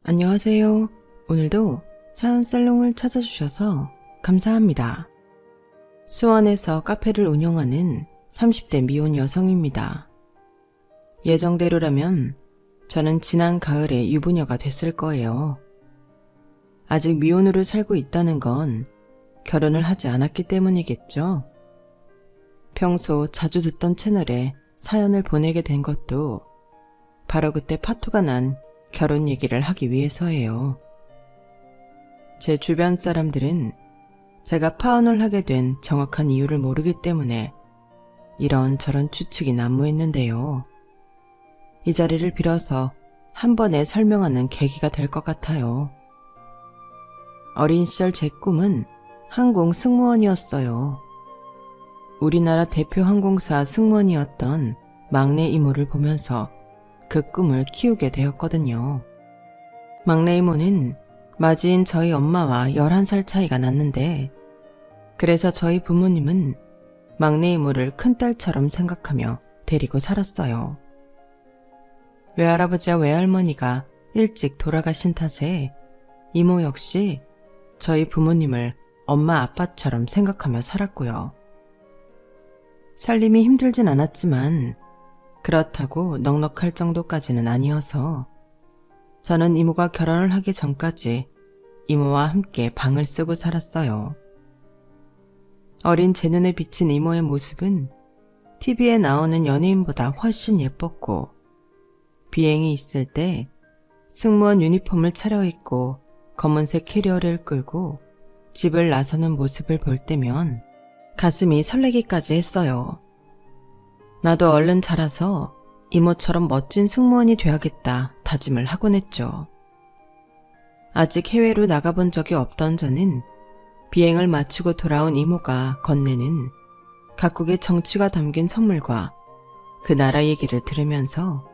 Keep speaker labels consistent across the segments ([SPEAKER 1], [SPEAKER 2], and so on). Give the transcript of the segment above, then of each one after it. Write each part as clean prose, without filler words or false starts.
[SPEAKER 1] 안녕하세요. 오늘도 사연살롱을 찾아주셔서 감사합니다. 수원에서 카페를 운영하는 30대 미혼 여성입니다. 예정대로라면 저는 지난 가을에 유부녀가 됐을 거예요. 아직 미혼으로 살고 있다는 건 결혼을 하지 않았기 때문이겠죠. 평소 자주 듣던 채널에 사연을 보내게 된 것도 바로 그때 파토가 난 결혼 얘기를 하기 위해서예요. 제 주변 사람들은 제가 파혼을 하게 된 정확한 이유를 모르기 때문에 이런저런 추측이 난무했는데요. 이 자리를 빌어서 한 번에 설명하는 계기가 될 것 같아요. 어린 시절 제 꿈은 항공 승무원이었어요. 우리나라 대표 항공사 승무원이었던 막내 이모를 보면서 그 꿈을 키우게 되었거든요. 막내 이모는 맞이인 저희 엄마와 11살 차이가 났는데, 그래서 저희 부모님은 막내 이모를 큰딸처럼 생각하며 데리고 살았어요. 외할아버지와 외할머니가 일찍 돌아가신 탓에 이모 역시 저희 부모님을 엄마 아빠처럼 생각하며 살았고요. 살림이 힘들진 않았지만 그렇다고 넉넉할 정도까지는 아니어서 저는 이모가 결혼을 하기 전까지 이모와 함께 방을 쓰고 살았어요. 어린 제 눈에 비친 이모의 모습은 TV에 나오는 연예인보다 훨씬 예뻤고, 비행이 있을 때 승무원 유니폼을 차려입고 검은색 캐리어를 끌고 집을 나서는 모습을 볼 때면 가슴이 설레기까지 했어요. 나도 얼른 자라서 이모처럼 멋진 승무원이 돼야겠다 다짐을 하곤 했죠. 아직 해외로 나가본 적이 없던 저는 비행을 마치고 돌아온 이모가 건네는 각국의 정치가 담긴 선물과 그 나라 얘기를 들으면서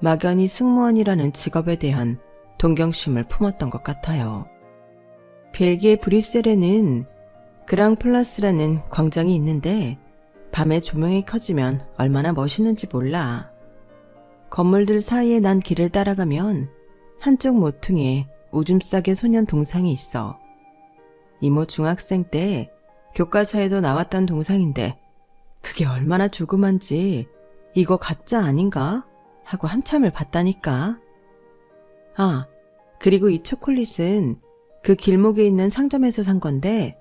[SPEAKER 1] 막연히 승무원이라는 직업에 대한 동경심을 품었던 것 같아요. 벨기에 브뤼셀에는 그랑플라스라는 광장이 있는데 밤에 조명이 켜지면 얼마나 멋있는지 몰라. 건물들 사이에 난 길을 따라가면 한쪽 모퉁이에 오줌 싸개 소년 동상이 있어. 이모 중학생 때 교과서에도 나왔던 동상인데 그게 얼마나 조그만지 이거 가짜 아닌가? 하고 한참을 봤다니까. 아, 그리고 이 초콜릿은 그 길목에 있는 상점에서 산 건데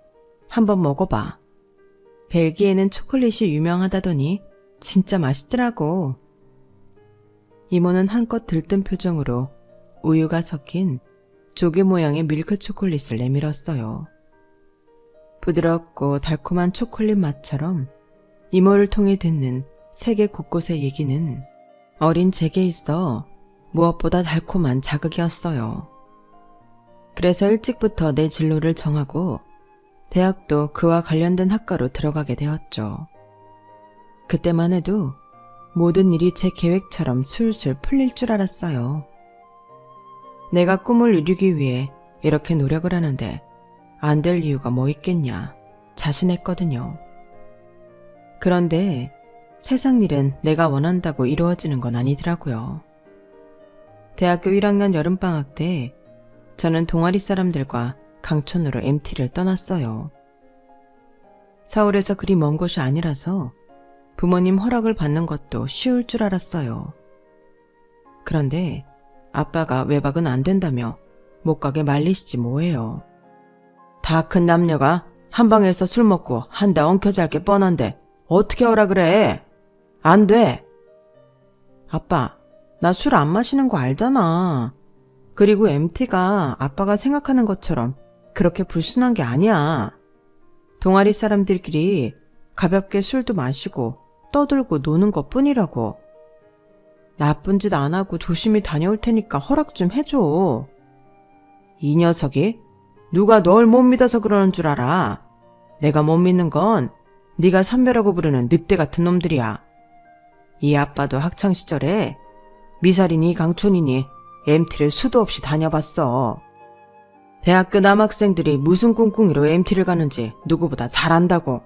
[SPEAKER 1] 한번 먹어봐. 벨기에는 초콜릿이 유명하다더니 진짜 맛있더라고. 이모는 한껏 들뜬 표정으로 우유가 섞인 조개 모양의 밀크 초콜릿을 내밀었어요. 부드럽고 달콤한 초콜릿 맛처럼 이모를 통해 듣는 세계 곳곳의 얘기는 어린 제게 있어 무엇보다 달콤한 자극이었어요. 그래서 일찍부터 내 진로를 정하고 대학도 그와 관련된 학과로 들어가게 되었죠. 그때만 해도 모든 일이 제 계획처럼 술술 풀릴 줄 알았어요. 내가 꿈을 이루기 위해 이렇게 노력을 하는데 안 될 이유가 뭐 있겠냐 자신했거든요. 그런데 세상 일은 내가 원한다고 이루어지는 건 아니더라고요. 대학교 1학년 여름방학 때 저는 동아리 사람들과 강촌으로 MT를 떠났어요. 서울에서 그리 먼 곳이 아니라서 부모님 허락을 받는 것도 쉬울 줄 알았어요. 그런데 아빠가 외박은 안 된다며 못 가게 말리시지 뭐예요. 다 큰 남녀가 한 방에서 술 먹고 한다 엉켜잘 게 뻔한데 어떻게 오라 그래? 안 돼. 아빠, 나 술 안 마시는 거 알잖아. 그리고 MT가 아빠가 생각하는 것처럼 그렇게 불순한 게 아니야. 동아리 사람들끼리 가볍게 술도 마시고 떠들고 노는 것 뿐이라고. 나쁜 짓 안 하고 조심히 다녀올 테니까 허락 좀 해줘. 이 녀석이 누가 널 못 믿어서 그러는 줄 알아. 내가 못 믿는 건 네가 선배라고 부르는 늑대 같은 놈들이야. 이 아빠도 학창시절에 미살이니 강촌이니 MT를 수도 없이 다녀봤어. 대학교 남학생들이 무슨 꿍꿍이로 MT를 가는지 누구보다 잘 안다고.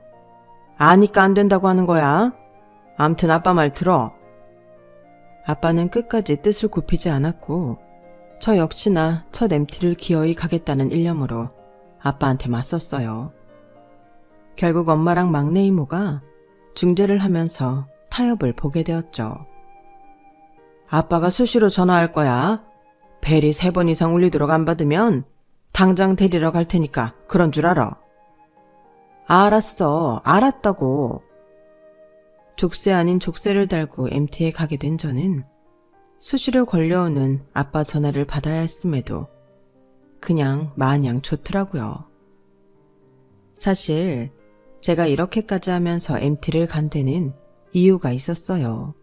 [SPEAKER 1] 아니까 안 된다고 하는 거야. 암튼 아빠 말 들어. 아빠는 끝까지 뜻을 굽히지 않았고 저 역시나 첫 MT를 기어이 가겠다는 일념으로 아빠한테 맞섰어요. 결국 엄마랑 막내 이모가 중재를 하면서 타협을 보게 되었죠. 아빠가 수시로 전화할 거야. 벨이 3번 이상 울리도록 안 받으면 당장 데리러 갈 테니까 그런 줄 알아. 알았어. 알았다고. 족쇄 아닌 족쇄를 달고 MT에 가게 된 저는 수시로 걸려오는 아빠 전화를 받아야 했음에도 그냥 마냥 좋더라고요. 사실 제가 이렇게까지 하면서 MT를 간 데는 이유가 있었어요.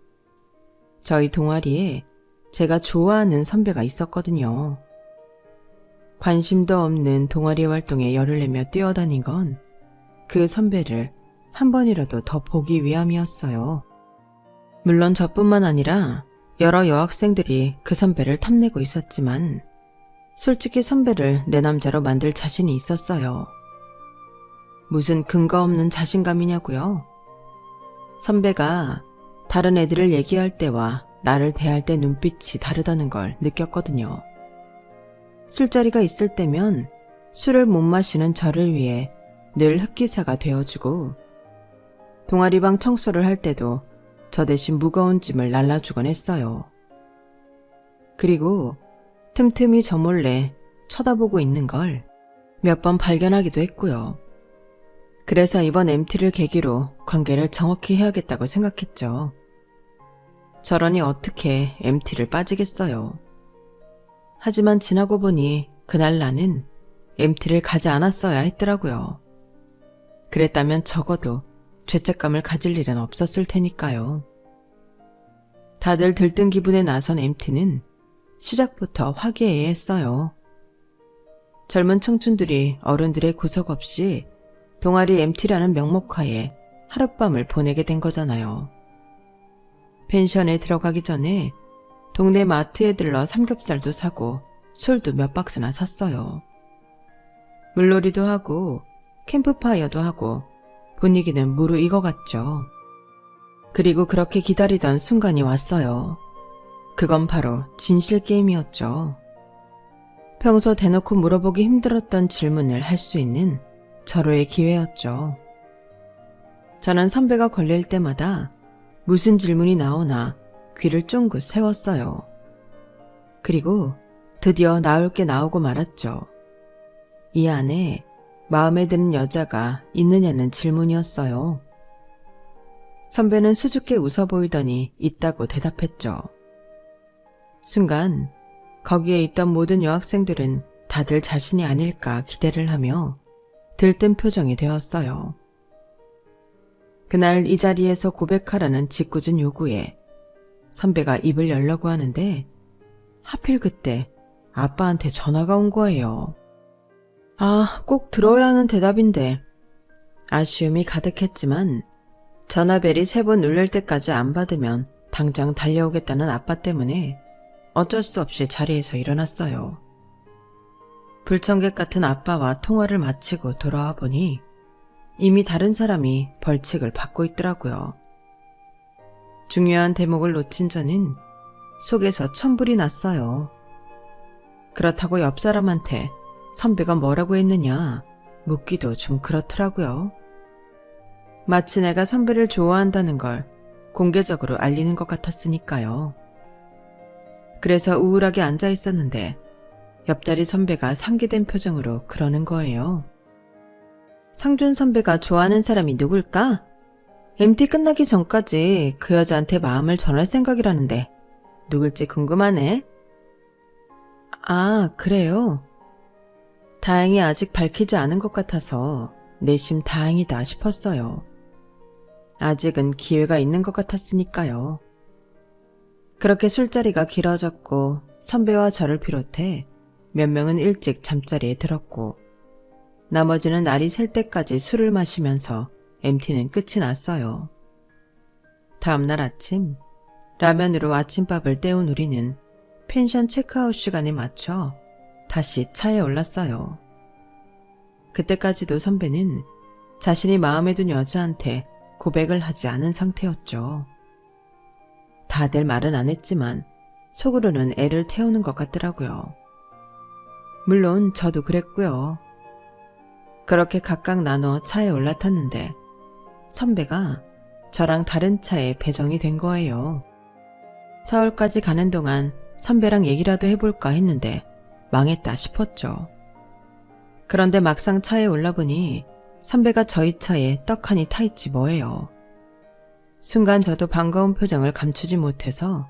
[SPEAKER 1] 저희 동아리에 제가 좋아하는 선배가 있었거든요. 관심도 없는 동아리 활동에 열을 내며 뛰어다닌 건 그 선배를 한 번이라도 더 보기 위함이었어요. 물론 저뿐만 아니라 여러 여학생들이 그 선배를 탐내고 있었지만 솔직히 선배를 내 남자로 만들 자신이 있었어요. 무슨 근거 없는 자신감이냐고요? 선배가 다른 애들을 얘기할 때와 나를 대할 때 눈빛이 다르다는 걸 느꼈거든요. 술자리가 있을 때면 술을 못 마시는 저를 위해 늘 흑기사가 되어주고 동아리방 청소를 할 때도 저 대신 무거운 짐을 날라주곤 했어요. 그리고 틈틈이 저 몰래 쳐다보고 있는 걸 몇 번 발견하기도 했고요. 그래서 이번 MT를 계기로 관계를 정확히 해야겠다고 생각했죠. 저러니 어떻게 MT를 빠지겠어요. 하지만 지나고 보니 그날 나는 MT를 가지 않았어야 했더라고요. 그랬다면 적어도 죄책감을 가질 일은 없었을 테니까요. 다들 들뜬 기분에 나선 MT는 시작부터 화기애애했어요. 젊은 청춘들이 어른들의 구석 없이 동아리 MT라는 명목하에 하룻밤을 보내게 된 거잖아요. 펜션에 들어가기 전에 동네 마트에 들러 삼겹살도 사고 술도 몇 박스나 샀어요. 물놀이도 하고 캠프파이어도 하고 분위기는 무르익어갔죠. 그리고 그렇게 기다리던 순간이 왔어요. 그건 바로 진실 게임이었죠. 평소 대놓고 물어보기 힘들었던 질문을 할 수 있는 절호의 기회였죠. 저는 선배가 걸릴 때마다 무슨 질문이 나오나 귀를 쫑긋 세웠어요. 그리고 드디어 나올 게 나오고 말았죠. 이 안에 마음에 드는 여자가 있느냐는 질문이었어요. 선배는 수줍게 웃어 보이더니 있다고 대답했죠. 순간 거기에 있던 모든 여학생들은 다들 자신이 아닐까 기대를 하며 들뜬 표정이 되었어요. 그날 이 자리에서 고백하라는 짓궂은 요구에 선배가 입을 열려고 하는데 하필 그때 아빠한테 전화가 온 거예요. 꼭 들어야 하는 대답인데. 아쉬움이 가득했지만 전화벨이 3번 울릴 때까지 안 받으면 당장 달려오겠다는 아빠 때문에 어쩔 수 없이 자리에서 일어났어요. 불청객 같은 아빠와 통화를 마치고 돌아와 보니 이미 다른 사람이 벌칙을 받고 있더라고요. 중요한 대목을 놓친 저는 속에서 천불이 났어요. 그렇다고 옆 사람한테 선배가 뭐라고 했느냐 묻기도 좀 그렇더라고요. 마치 내가 선배를 좋아한다는 걸 공개적으로 알리는 것 같았으니까요. 그래서 우울하게 앉아 있었는데 옆자리 선배가 상기된 표정으로 그러는 거예요. 상준 선배가 좋아하는 사람이 누굴까? MT 끝나기 전까지 그 여자한테 마음을 전할 생각이라는데 누굴지 궁금하네. 그래요? 다행히 아직 밝히지 않은 것 같아서 내심 다행이다 싶었어요. 아직은 기회가 있는 것 같았으니까요. 그렇게 술자리가 길어졌고 선배와 저를 비롯해 몇 명은 일찍 잠자리에 들었고 나머지는 날이 샐 때까지 술을 마시면서 MT는 끝이 났어요. 다음날 아침 라면으로 아침밥을 때운 우리는 펜션 체크아웃 시간에 맞춰 다시 차에 올랐어요. 그때까지도 선배는 자신이 마음에 둔 여자한테 고백을 하지 않은 상태였죠. 다들 말은 안 했지만 속으로는 애를 태우는 것 같더라고요. 물론 저도 그랬고요. 그렇게 각각 나눠 차에 올라탔는데 선배가 저랑 다른 차에 배정이 된 거예요. 서울까지 가는 동안 선배랑 얘기라도 해볼까 했는데 망했다 싶었죠. 그런데 막상 차에 올라보니 선배가 저희 차에 떡하니 타있지 뭐예요. 순간 저도 반가운 표정을 감추지 못해서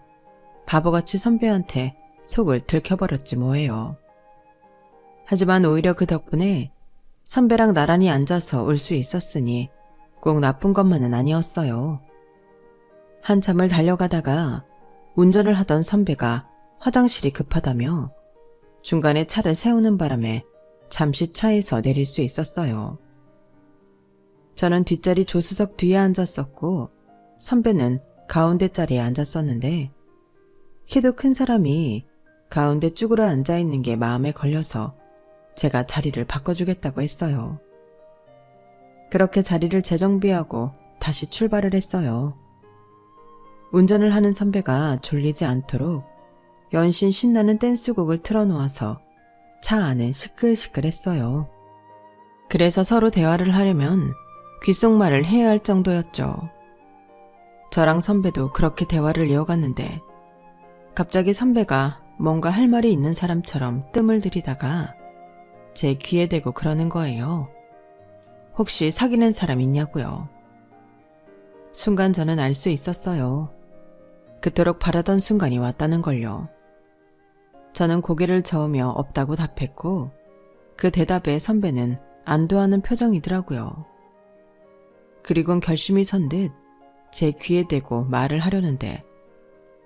[SPEAKER 1] 바보같이 선배한테 속을 들켜버렸지 뭐예요. 하지만 오히려 그 덕분에 선배랑 나란히 앉아서 올 수 있었으니 꼭 나쁜 것만은 아니었어요. 한참을 달려가다가 운전을 하던 선배가 화장실이 급하다며 중간에 차를 세우는 바람에 잠시 차에서 내릴 수 있었어요. 저는 뒷자리 조수석 뒤에 앉았었고 선배는 가운데 자리에 앉았었는데 키도 큰 사람이 가운데 쭈그려 앉아있는 게 마음에 걸려서 제가 자리를 바꿔주겠다고 했어요. 그렇게 자리를 재정비하고 다시 출발을 했어요. 운전을 하는 선배가 졸리지 않도록 연신 신나는 댄스곡을 틀어놓아서 차 안은 시끌시끌했어요. 그래서 서로 대화를 하려면 귓속말을 해야 할 정도였죠. 저랑 선배도 그렇게 대화를 이어갔는데 갑자기 선배가 뭔가 할 말이 있는 사람처럼 뜸을 들이다가 제 귀에 대고 그러는 거예요. 혹시 사귀는 사람 있냐고요. 순간 저는 알 수 있었어요. 그토록 바라던 순간이 왔다는 걸요. 저는 고개를 저으며 없다고 답했고 그 대답에 선배는 안도하는 표정이더라고요. 그리곤 결심이 선 듯 제 귀에 대고 말을 하려는데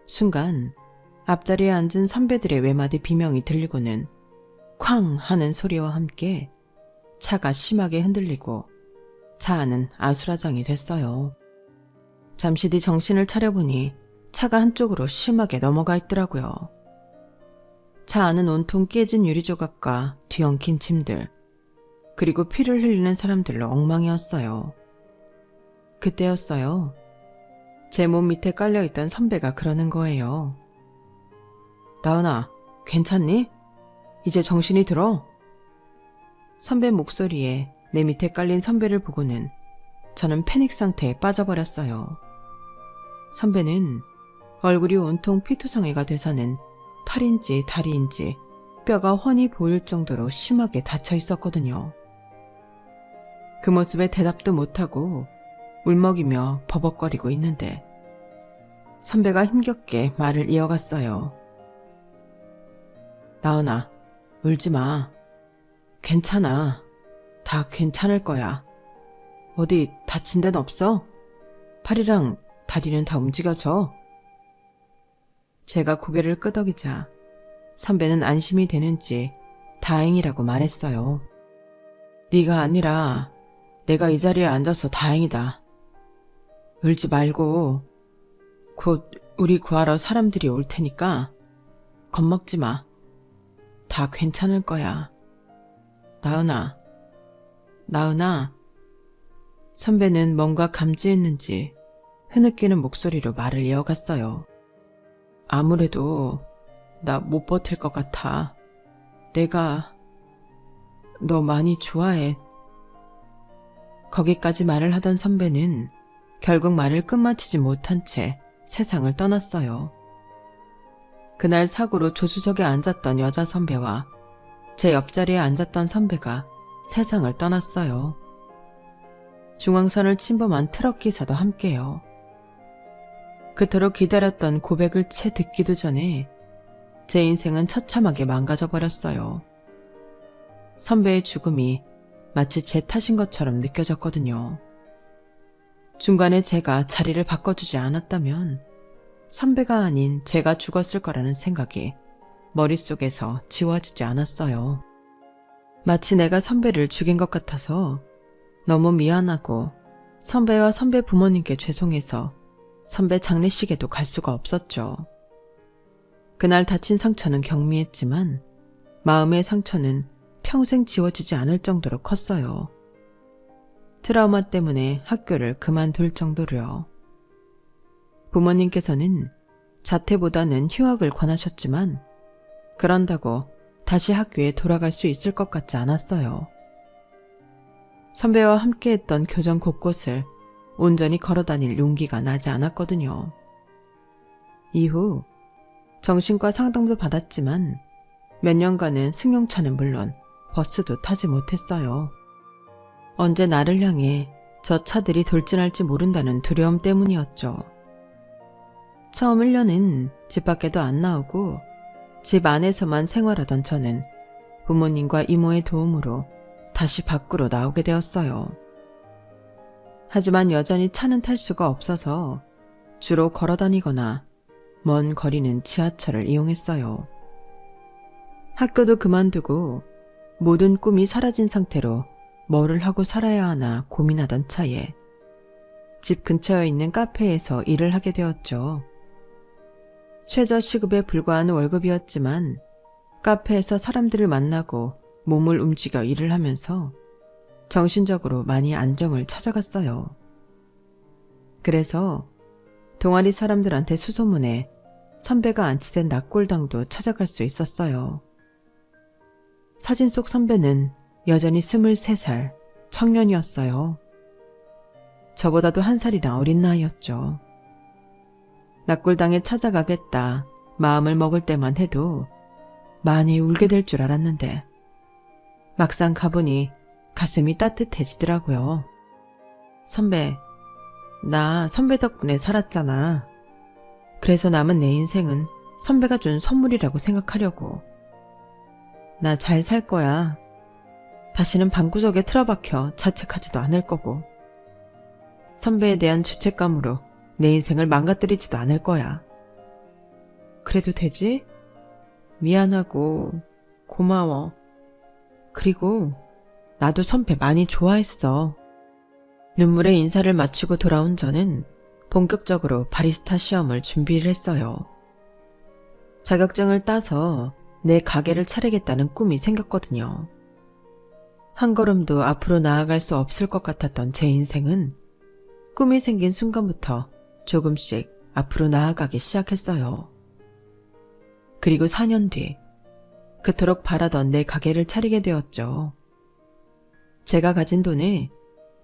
[SPEAKER 1] 순간 앞자리에 앉은 선배들의 외마디 비명이 들리고는 쾅 하는 소리와 함께 차가 심하게 흔들리고 차 안은 아수라장이 됐어요. 잠시 뒤 정신을 차려보니 차가 한쪽으로 심하게 넘어가 있더라고요. 차 안은 온통 깨진 유리조각과 뒤엉킨 짐들, 그리고 피를 흘리는 사람들로 엉망이었어요. 그때였어요. 제 몸 밑에 깔려있던 선배가 그러는 거예요. 나은아, 괜찮니? 이제 정신이 들어? 선배 목소리에 내 밑에 깔린 선배를 보고는 저는 패닉 상태에 빠져버렸어요. 선배는 얼굴이 온통 피투성이가 돼서는 팔인지 다리인지 뼈가 훤히 보일 정도로 심하게 다쳐 있었거든요. 그 모습에 대답도 못하고 울먹이며 버벅거리고 있는데 선배가 힘겹게 말을 이어갔어요. 나은아, 울지 마. 괜찮아. 다 괜찮을 거야. 어디 다친 데는 없어? 팔이랑 다리는 다 움직여져. 제가 고개를 끄덕이자 선배는 안심이 되는지 다행이라고 말했어요. 네가 아니라 내가 이 자리에 앉아서 다행이다. 울지 말고 곧 우리 구하러 사람들이 올 테니까 겁먹지 마. 다 괜찮을 거야. 나은아, 나은아. 선배는 뭔가 감지했는지 흐느끼는 목소리로 말을 이어갔어요. 아무래도 나 못 버틸 것 같아. 내가 너 많이 좋아해. 거기까지 말을 하던 선배는 결국 말을 끝마치지 못한 채 세상을 떠났어요. 그날 사고로 조수석에 앉았던 여자 선배와 제 옆자리에 앉았던 선배가 세상을 떠났어요. 중앙선을 침범한 트럭 기사도 함께요. 그토록 기다렸던 고백을 채 듣기도 전에 제 인생은 처참하게 망가져 버렸어요. 선배의 죽음이 마치 제 탓인 것처럼 느껴졌거든요. 중간에 제가 자리를 바꿔주지 않았다면 선배가 아닌 제가 죽었을 거라는 생각이 머릿속에서 지워지지 않았어요. 마치 내가 선배를 죽인 것 같아서 너무 미안하고 선배와 선배 부모님께 죄송해서 선배 장례식에도 갈 수가 없었죠. 그날 다친 상처는 경미했지만 마음의 상처는 평생 지워지지 않을 정도로 컸어요. 트라우마 때문에 학교를 그만둘 정도로요. 부모님께서는 자퇴보다는 휴학을 권하셨지만 그런다고 다시 학교에 돌아갈 수 있을 것 같지 않았어요. 선배와 함께했던 교정 곳곳을 온전히 걸어다닐 용기가 나지 않았거든요. 이후 정신과 상담도 받았지만 몇 년간은 승용차는 물론 버스도 타지 못했어요. 언제 나를 향해 저 차들이 돌진할지 모른다는 두려움 때문이었죠. 처음 1년은 집 밖에도 안 나오고 집 안에서만 생활하던 저는 부모님과 이모의 도움으로 다시 밖으로 나오게 되었어요. 하지만 여전히 차는 탈 수가 없어서 주로 걸어 다니거나 먼 거리는 지하철을 이용했어요. 학교도 그만두고 모든 꿈이 사라진 상태로 뭐를 하고 살아야 하나 고민하던 차에 집 근처에 있는 카페에서 일을 하게 되었죠. 최저 시급에 불과한 월급이었지만 카페에서 사람들을 만나고 몸을 움직여 일을 하면서 정신적으로 많이 안정을 찾아갔어요. 그래서 동아리 사람들한테 수소문해 선배가 안치된 낙골당도 찾아갈 수 있었어요. 사진 속 선배는 여전히 23살 청년이었어요. 저보다도 한 살이나 어린 나이였죠. 낙골당에 찾아가겠다 마음을 먹을 때만 해도 많이 울게 될 줄 알았는데 막상 가보니 가슴이 따뜻해지더라고요. 선배, 나 선배 덕분에 살았잖아. 그래서 남은 내 인생은 선배가 준 선물이라고 생각하려고. 나 잘 살 거야. 다시는 방구석에 틀어박혀 자책하지도 않을 거고. 선배에 대한 죄책감으로 내 인생을 망가뜨리지도 않을 거야. 그래도 되지? 미안하고 고마워. 그리고 나도 선배 많이 좋아했어. 눈물의 인사를 마치고 돌아온 저는 본격적으로 바리스타 시험을 준비를 했어요. 자격증을 따서 내 가게를 차리겠다는 꿈이 생겼거든요. 한 걸음도 앞으로 나아갈 수 없을 것 같았던 제 인생은 꿈이 생긴 순간부터 조금씩 앞으로 나아가기 시작했어요. 그리고 4년 뒤 그토록 바라던 내 가게를 차리게 되었죠. 제가 가진 돈에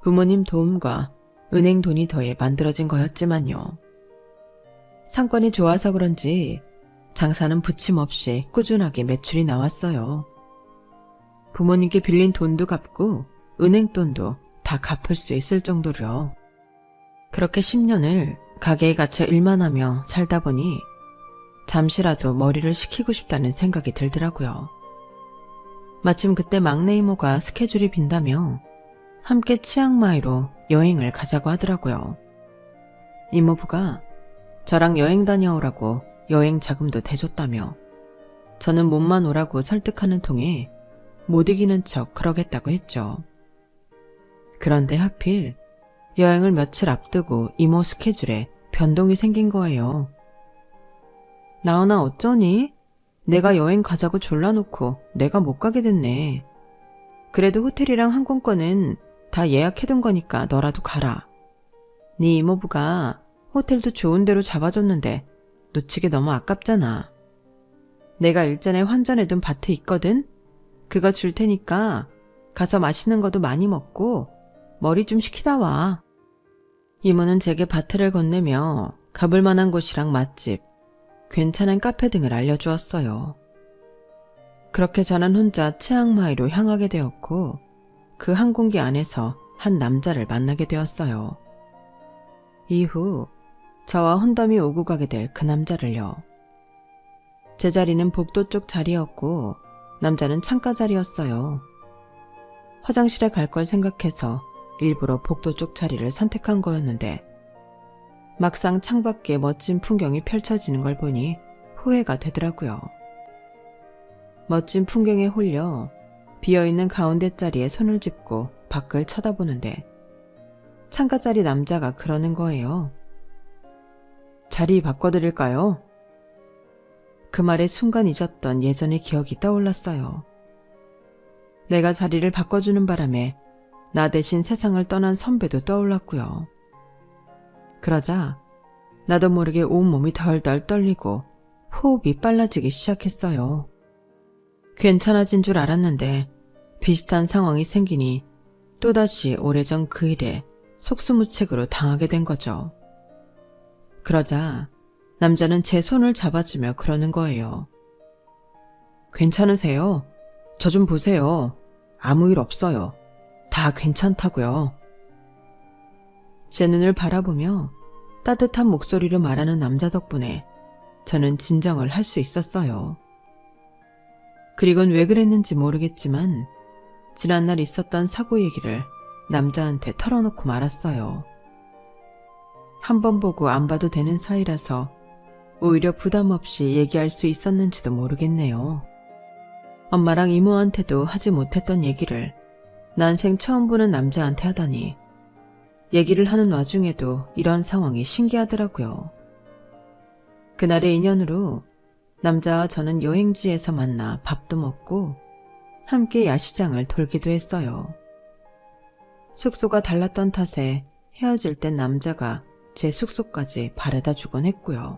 [SPEAKER 1] 부모님 도움과 은행 돈이 더해 만들어진 거였지만요. 상권이 좋아서 그런지 장사는 부침없이 꾸준하게 매출이 나왔어요. 부모님께 빌린 돈도 갚고 은행 돈도 다 갚을 수 있을 정도로요. 그렇게 10년을 가게에 갇혀 일만 하며 살다 보니 잠시라도 머리를 식히고 싶다는 생각이 들더라고요. 마침 그때 막내 이모가 스케줄이 빈다며 함께 치앙마이로 여행을 가자고 하더라고요. 이모부가 저랑 여행 다녀오라고 여행 자금도 대줬다며 저는 몸만 오라고 설득하는 통에 못 이기는 척 그러겠다고 했죠. 그런데 하필 여행을 며칠 앞두고 이모 스케줄에 변동이 생긴 거예요. 나은아 어쩌니? 내가 여행 가자고 졸라놓고 내가 못 가게 됐네. 그래도 호텔이랑 항공권은 다 예약해둔 거니까 너라도 가라. 네 이모부가 호텔도 좋은 데로 잡아줬는데 놓치기 너무 아깝잖아. 내가 일전에 환전해둔 바트 있거든? 그거 줄 테니까 가서 맛있는 것도 많이 먹고 머리 좀 식히다 와. 이모는 제게 바트를 건네며 가볼 만한 곳이랑 맛집, 괜찮은 카페 등을 알려주었어요. 그렇게 저는 혼자 치앙마이로 향하게 되었고 그 항공기 안에서 한 남자를 만나게 되었어요. 이후 저와 혼담이 오고 가게 될 그 남자를요. 제 자리는 복도 쪽 자리였고 남자는 창가 자리였어요. 화장실에 갈 걸 생각해서 일부러 복도 쪽 자리를 선택한 거였는데 막상 창밖에 멋진 풍경이 펼쳐지는 걸 보니 후회가 되더라고요. 멋진 풍경에 홀려 비어있는 가운데 자리에 손을 짚고 밖을 쳐다보는데 창가 자리 남자가 그러는 거예요. 자리 바꿔드릴까요? 그 말에 순간 잊었던 예전의 기억이 떠올랐어요. 내가 자리를 바꿔주는 바람에 나 대신 세상을 떠난 선배도 떠올랐고요. 그러자 나도 모르게 온몸이 덜덜 떨리고 호흡이 빨라지기 시작했어요. 괜찮아진 줄 알았는데 비슷한 상황이 생기니 또다시 오래전 그 일에 속수무책으로 당하게 된 거죠. 그러자 남자는 제 손을 잡아주며 그러는 거예요. 괜찮으세요? 저 좀 보세요. 아무 일 없어요. 다 괜찮다고요. 제 눈을 바라보며 따뜻한 목소리로 말하는 남자 덕분에 저는 진정을 할 수 있었어요. 그리곤 왜 그랬는지 모르겠지만 지난날 있었던 사고 얘기를 남자한테 털어놓고 말았어요. 한 번 보고 안 봐도 되는 사이라서 오히려 부담 없이 얘기할 수 있었는지도 모르겠네요. 엄마랑 이모한테도 하지 못했던 얘기를 난생 처음 보는 남자한테 하다니 얘기를 하는 와중에도 이런 상황이 신기하더라고요. 그날의 인연으로 남자와 저는 여행지에서 만나 밥도 먹고 함께 야시장을 돌기도 했어요. 숙소가 달랐던 탓에 헤어질 땐 남자가 제 숙소까지 바래다 주곤 했고요.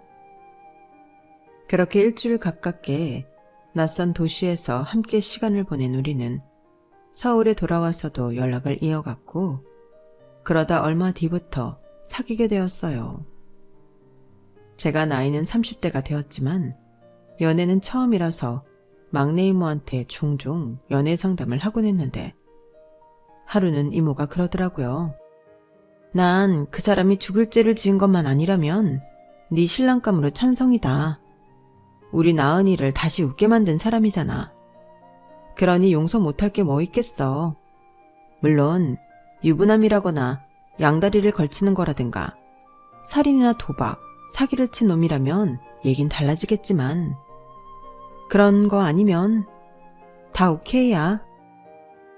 [SPEAKER 1] 그렇게 일주일 가깝게 낯선 도시에서 함께 시간을 보낸 우리는 서울에 돌아와서도 연락을 이어갔고 그러다 얼마 뒤부터 사귀게 되었어요. 제가 나이는 30대가 되었지만 연애는 처음이라서 막내 이모한테 종종 연애 상담을 하곤 했는데 하루는 이모가 그러더라고요. 난 그 사람이 죽을 죄를 지은 것만 아니라면 네 신랑감으로 찬성이다. 우리 나은이를 다시 웃게 만든 사람이잖아. 그러니 용서 못할 게 뭐 있겠어. 물론 유부남이라거나 양다리를 걸치는 거라든가 살인이나 도박, 사기를 친 놈이라면 얘긴 달라지겠지만 그런 거 아니면 다 오케이야.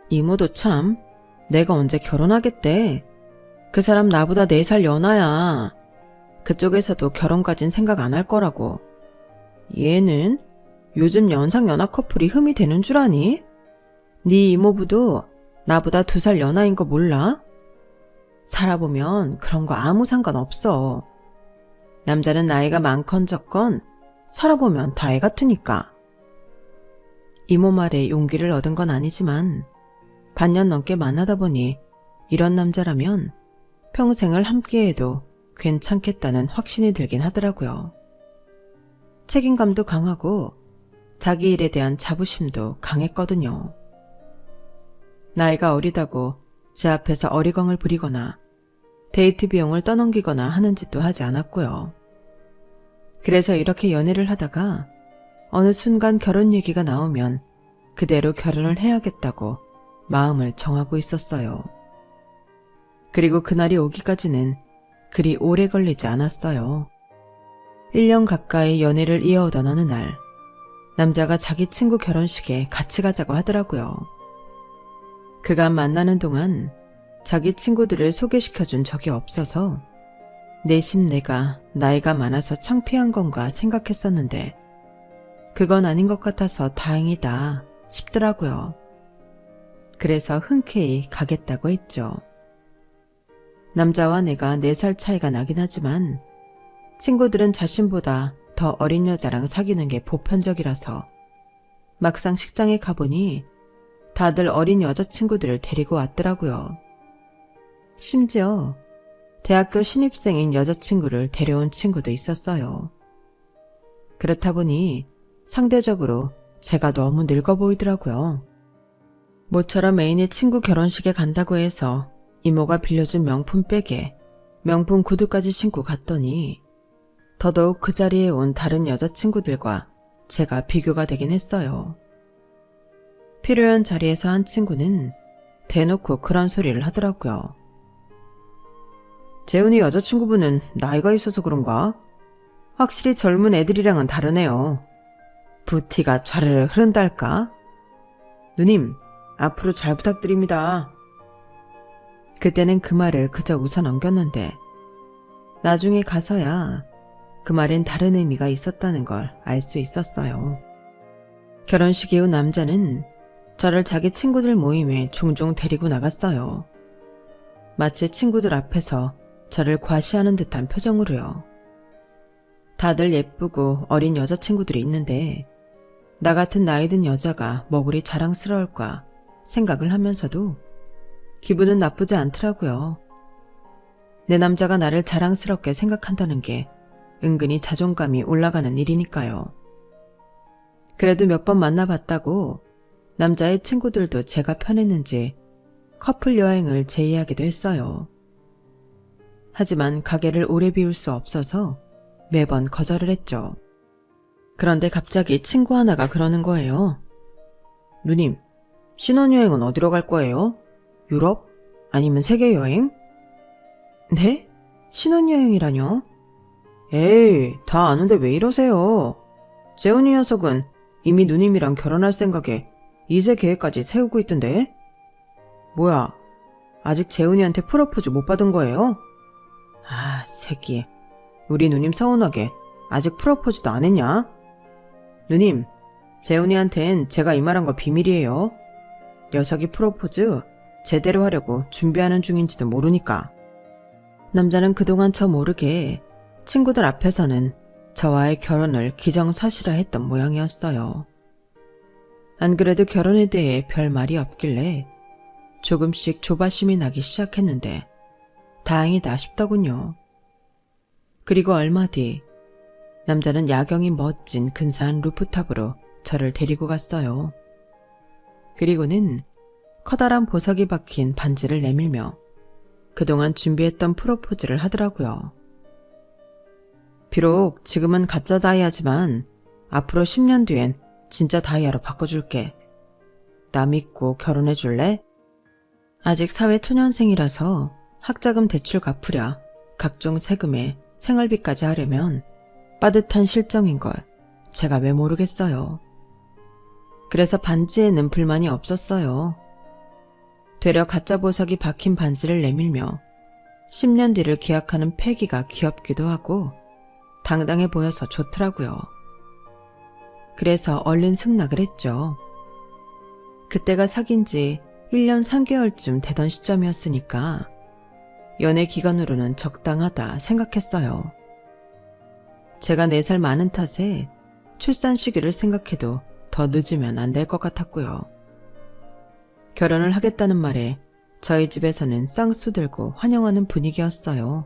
[SPEAKER 1] 이모도 참 내가 언제 결혼하겠대. 그 사람 나보다 4살 연하야. 그쪽에서도 결혼까진 생각 안 할 거라고. 얘는 요즘 연상연하 커플이 흠이 되는 줄 아니? 네 이모부도 나보다 2살 연하인 거 몰라? 살아보면 그런 거 아무 상관없어. 남자는 나이가 많건 적건 살아보면 다 애 같으니까. 이모 말에 용기를 얻은 건 아니지만 반년 넘게 만나다 보니 이런 남자라면 평생을 함께해도 괜찮겠다는 확신이 들긴 하더라고요. 책임감도 강하고 자기 일에 대한 자부심도 강했거든요. 나이가 어리다고 제 앞에서 어리광을 부리거나 데이트 비용을 떠넘기거나 하는 짓도 하지 않았고요. 그래서 이렇게 연애를 하다가 어느 순간 결혼 얘기가 나오면 그대로 결혼을 해야겠다고 마음을 정하고 있었어요. 그리고 그날이 오기까지는 그리 오래 걸리지 않았어요. 1년 가까이 연애를 이어오던 어느 날 남자가 자기 친구 결혼식에 같이 가자고 하더라고요. 그간 만나는 동안 자기 친구들을 소개시켜준 적이 없어서 내심 내가 나이가 많아서 창피한 건가 생각했었는데 그건 아닌 것 같아서 다행이다 싶더라고요. 그래서 흔쾌히 가겠다고 했죠. 남자와 내가 4살 차이가 나긴 하지만 친구들은 자신보다 더 어린 여자랑 사귀는 게 보편적이라서 막상 식장에 가보니 다들 어린 여자친구들을 데리고 왔더라고요. 심지어 대학교 신입생인 여자친구를 데려온 친구도 있었어요. 그렇다 보니 상대적으로 제가 너무 늙어 보이더라고요. 모처럼 애인의 친구 결혼식에 간다고 해서 이모가 빌려준 명품 백에 명품 구두까지 신고 갔더니 더더욱 그 자리에 온 다른 여자친구들과 제가 비교가 되긴 했어요. 필요한 자리에서 한 친구는 대놓고 그런 소리를 하더라고요. 재훈이 여자친구분은 나이가 있어서 그런가? 확실히 젊은 애들이랑은 다르네요. 부티가 좌르르 흐른달까? 누님, 앞으로 잘 부탁드립니다. 그때는 그 말을 그저 웃어 넘겼는데 나중에 가서야 그 말엔 다른 의미가 있었다는 걸 알 수 있었어요. 결혼식 이후 남자는 저를 자기 친구들 모임에 종종 데리고 나갔어요. 마치 친구들 앞에서 저를 과시하는 듯한 표정으로요. 다들 예쁘고 어린 여자친구들이 있는데 나 같은 나이 든 여자가 뭐 그리 자랑스러울까 생각을 하면서도 기분은 나쁘지 않더라고요. 내 남자가 나를 자랑스럽게 생각한다는 게 은근히 자존감이 올라가는 일이니까요. 그래도 몇 번 만나봤다고 남자의 친구들도 제가 편했는지 커플 여행을 제의하기도 했어요. 하지만 가게를 오래 비울 수 없어서 매번 거절을 했죠. 그런데 갑자기 친구 하나가 그러는 거예요. 누님, 신혼여행은 어디로 갈 거예요? 유럽? 아니면 세계여행? 네? 신혼여행이라뇨? 에이, 다 아는데 왜 이러세요? 재훈이 녀석은 이미 누님이랑 결혼할 생각에 2세 계획까지 세우고 있던데? 뭐야, 아직 재훈이한테 프로포즈 못 받은 거예요? 아, 새끼. 우리 누님 서운하게 아직 프로포즈도 안 했냐? 누님, 재훈이한텐 제가 이 말한 거 비밀이에요. 녀석이 프로포즈 제대로 하려고 준비하는 중인지도 모르니까. 남자는 그동안 저 모르게 친구들 앞에서는 저와의 결혼을 기정사실화했던 모양이었어요. 안 그래도 결혼에 대해 별 말이 없길래 조금씩 조바심이 나기 시작했는데 다행이다 싶더군요. 그리고 얼마 뒤 남자는 야경이 멋진 근사한 루프탑으로 저를 데리고 갔어요. 그리고는 커다란 보석이 박힌 반지를 내밀며 그동안 준비했던 프로포즈를 하더라고요. 비록 지금은 가짜 다이아지만 앞으로 10년 뒤엔 진짜 다이아로 바꿔줄게. 나 믿고 결혼해줄래? 아직 사회초년생이라서 학자금 대출 갚으랴 각종 세금에 생활비까지 하려면 빠듯한 실정인걸 제가 왜 모르겠어요. 그래서 반지에는 불만이 없었어요. 되려 가짜 보석이 박힌 반지를 내밀며 10년 뒤를 기약하는 패기가 귀엽기도 하고 당당해 보여서 좋더라고요. 그래서 얼른 승낙을 했죠. 그때가 사귄 지 1년 3개월쯤 되던 시점이었으니까 연애 기간으로는 적당하다 생각했어요. 제가 4살 많은 탓에 출산 시기를 생각해도 더 늦으면 안 될 것 같았고요. 결혼을 하겠다는 말에 저희 집에서는 쌍수 들고 환영하는 분위기였어요.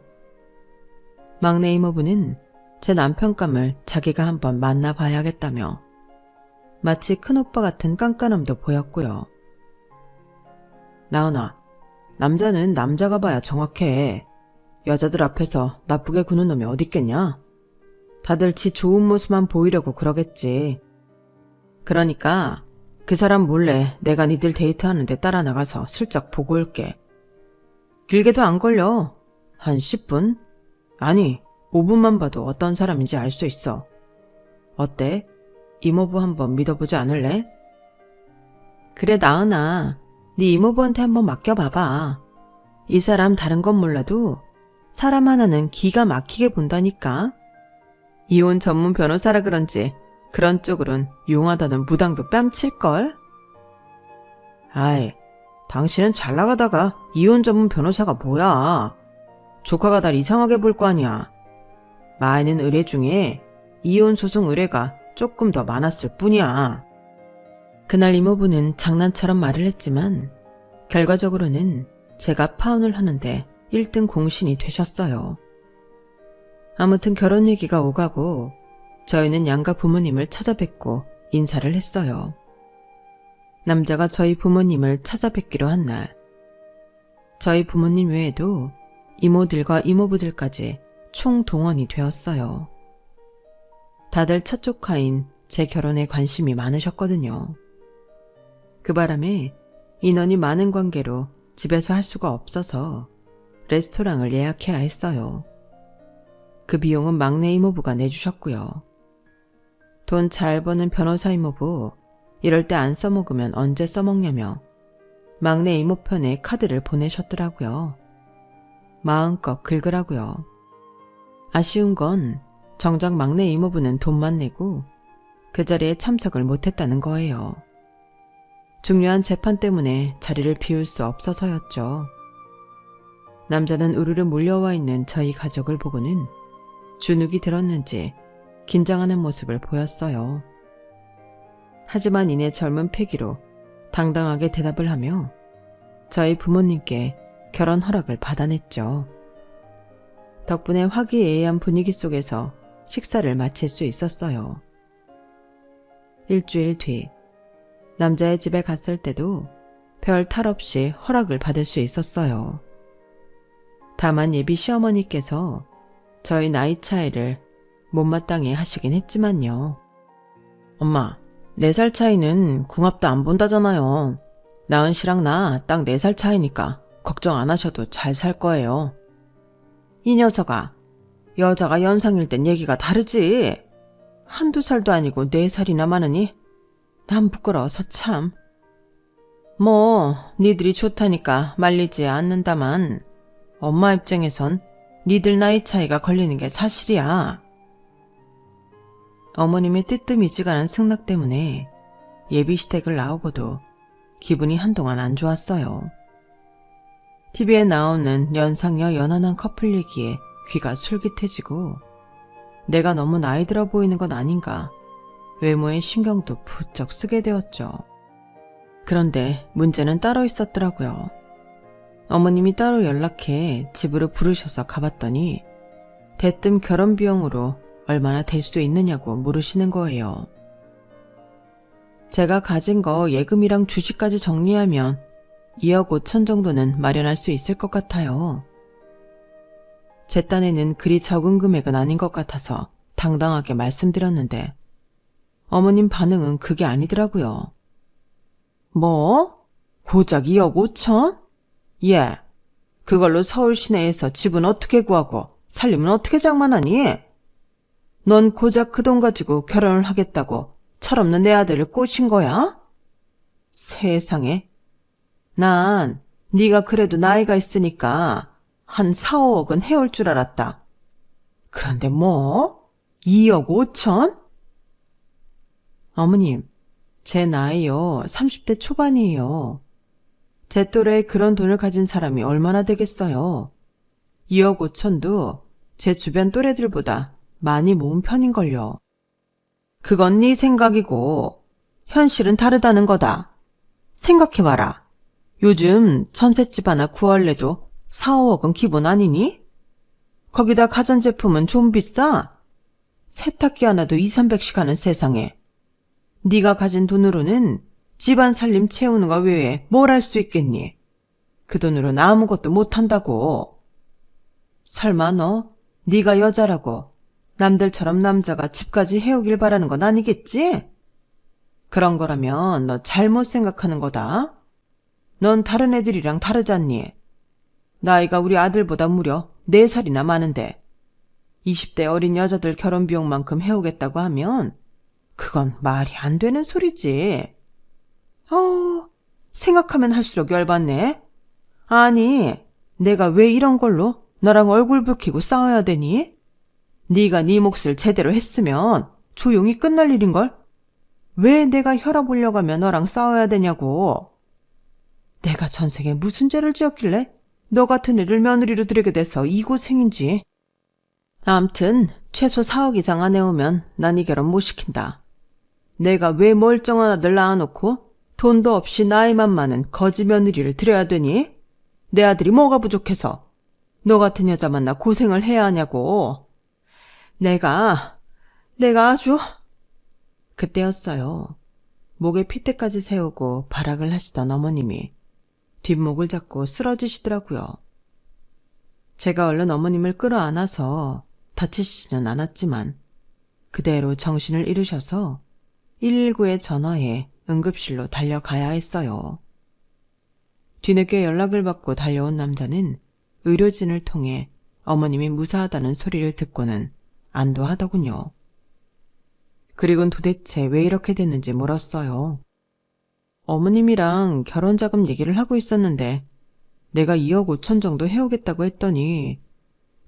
[SPEAKER 1] 막내 이모부는 제 남편감을 자기가 한번 만나봐야겠다며 마치 큰오빠 같은 깐깐함도 보였고요. 나은아, 남자는 남자가 봐야 정확해. 여자들 앞에서 나쁘게 구는 놈이 어딨겠냐? 다들 지 좋은 모습만 보이려고 그러겠지. 그러니까 그 사람 몰래 내가 니들 데이트하는데 따라 나가서 슬쩍 보고 올게. 길게도 안 걸려. 한 10분? 아니, 5분만 봐도 어떤 사람인지 알 수 있어. 어때? 이모부 한번 믿어보지 않을래? 그래, 나은아. 네 이모부한테 한번 맡겨봐봐. 이 사람 다른 건 몰라도 사람 하나는 기가 막히게 본다니까. 이혼 전문 변호사라 그런지 그런 쪽으론 용하다는 무당도 뺨칠걸? 아이, 당신은 잘 나가다가 이혼 전문 변호사가 뭐야. 조카가 날 이상하게 볼 거 아니야. 많은 의뢰 중에 이혼 소송 의뢰가 조금 더 많았을 뿐이야. 그날 이모부는 장난처럼 말을 했지만 결과적으로는 제가 파혼을 하는데 1등 공신이 되셨어요. 아무튼 결혼 얘기가 오가고 저희는 양가 부모님을 찾아뵙고 인사를 했어요. 남자가 저희 부모님을 찾아뵙기로 한 날, 저희 부모님 외에도 이모들과 이모부들까지 총동원이 되었어요. 다들 첫 조카인 제 결혼에 관심이 많으셨거든요. 그 바람에 인원이 많은 관계로 집에서 할 수가 없어서 레스토랑을 예약해야 했어요. 그 비용은 막내 이모부가 내주셨고요. 돈 잘 버는 변호사 이모부, 이럴 때 안 써먹으면 언제 써먹냐며 막내 이모 편에 카드를 보내셨더라고요. 마음껏 긁으라고요. 아쉬운 건 정작 막내 이모부는 돈만 내고 그 자리에 참석을 못했다는 거예요. 중요한 재판 때문에 자리를 비울 수 없어서였죠. 남자는 우르르 몰려와 있는 저희 가족을 보고는 주눅이 들었는지 긴장하는 모습을 보였어요. 하지만 이내 젊은 패기로 당당하게 대답을 하며 저희 부모님께 결혼 허락을 받아냈죠. 덕분에 화기애애한 분위기 속에서 식사를 마칠 수 있었어요. 일주일 뒤 남자의 집에 갔을 때도 별 탈 없이 허락을 받을 수 있었어요. 다만 예비 시어머니께서 저희 나이 차이를 못마땅해 하시긴 했지만요. 엄마, 4살 차이는 궁합도 안 본다잖아요. 나은 씨랑 나 딱 4살 차이니까 걱정 안 하셔도 잘 살 거예요. 이 녀석아, 여자가 연상일 땐 얘기가 다르지. 한두 살도 아니고 4살이나 많으니 난 부끄러워서 참. 뭐 니들이 좋다니까 말리지 않는다만 엄마 입장에선 니들 나이 차이가 걸리는 게 사실이야. 어머님의 뜨뜻미지근한 승낙 때문에 예비 시댁을 나오고도 기분이 한동안 안 좋았어요. TV에 나오는 연상녀 연하남 커플 얘기에 귀가 솔깃해지고 내가 너무 나이 들어 보이는 건 아닌가 외모에 신경도 부쩍 쓰게 되었죠. 그런데 문제는 따로 있었더라고요. 어머님이 따로 연락해 집으로 부르셔서 가봤더니 대뜸 결혼 비용으로 얼마나 될 수 있느냐고 물으시는 거예요. 제가 가진 거 예금이랑 주식까지 정리하면 2억 5천 정도는 마련할 수 있을 것 같아요. 제 딴에는 그리 적은 금액은 아닌 것 같아서 당당하게 말씀드렸는데 어머님 반응은 그게 아니더라고요. 뭐? 고작 2억 5천? 예, 그걸로 서울 시내에서 집은 어떻게 구하고 살림은 어떻게 장만하니? 넌 고작 그 돈 가지고 결혼을 하겠다고 철없는 내 아들을 꼬신 거야? 세상에. 난 네가 그래도 나이가 있으니까 한 4, 5억은 해올 줄 알았다. 그런데 뭐? 2억 5천? 어머님, 제 나이요 30대 초반이에요. 제 또래에 그런 돈을 가진 사람이 얼마나 되겠어요. 2억 5천도 제 주변 또래들보다 많이 모은 편인걸요. 그건 네 생각이고 현실은 다르다는 거다. 생각해봐라. 요즘 전셋집 하나 구할래도 4, 5억은 기본 아니니? 거기다 가전제품은 좀 비싸. 세탁기 하나도 2, 300씩 하는 세상에. 네가 가진 돈으로는 집안 살림 채우는 거 외에 뭘 할 수 있겠니? 그 돈으로는 아무것도 못한다고. 설마 너 네가 여자라고 남들처럼 남자가 집까지 해오길 바라는 건 아니겠지? 그런 거라면 너 잘못 생각하는 거다. 넌 다른 애들이랑 다르잖니. 나이가 우리 아들보다 무려 4살이나 많은데 20대 어린 여자들 결혼 비용만큼 해오겠다고 하면 그건 말이 안 되는 소리지. 생각하면 할수록 열받네. 아니, 내가 왜 이런 걸로 너랑 얼굴 붉히고 싸워야 되니? 네가 네 몫을 제대로 했으면 조용히 끝날 일인걸? 왜 내가 혈압 올려가며 너랑 싸워야 되냐고. 내가 전생에 무슨 죄를 지었길래 너 같은 애를 며느리로 들이게 돼서 이 고생인지. 암튼 최소 4억 이상 안 해오면 난 이 결혼 못 시킨다. 내가 왜 멀쩡한 아들 낳아놓고 돈도 없이 나이만 많은 거지 며느리를 들여야 되니? 내 아들이 뭐가 부족해서 너 같은 여자 만나 고생을 해야 하냐고. 내가 아주... 그때였어요. 목에 핏대까지 세우고 발악을 하시던 어머님이 뒷목을 잡고 쓰러지시더라고요. 제가 얼른 어머님을 끌어안아서 다치시지는 않았지만 그대로 정신을 잃으셔서 119에 전화해 응급실로 달려가야 했어요. 뒤늦게 연락을 받고 달려온 남자는 의료진을 통해 어머님이 무사하다는 소리를 듣고는 안도하더군요. 그리곤 도대체 왜 이렇게 됐는지 물었어요. 어머님이랑 결혼자금 얘기를 하고 있었는데 내가 2억 5천 정도 해오겠다고 했더니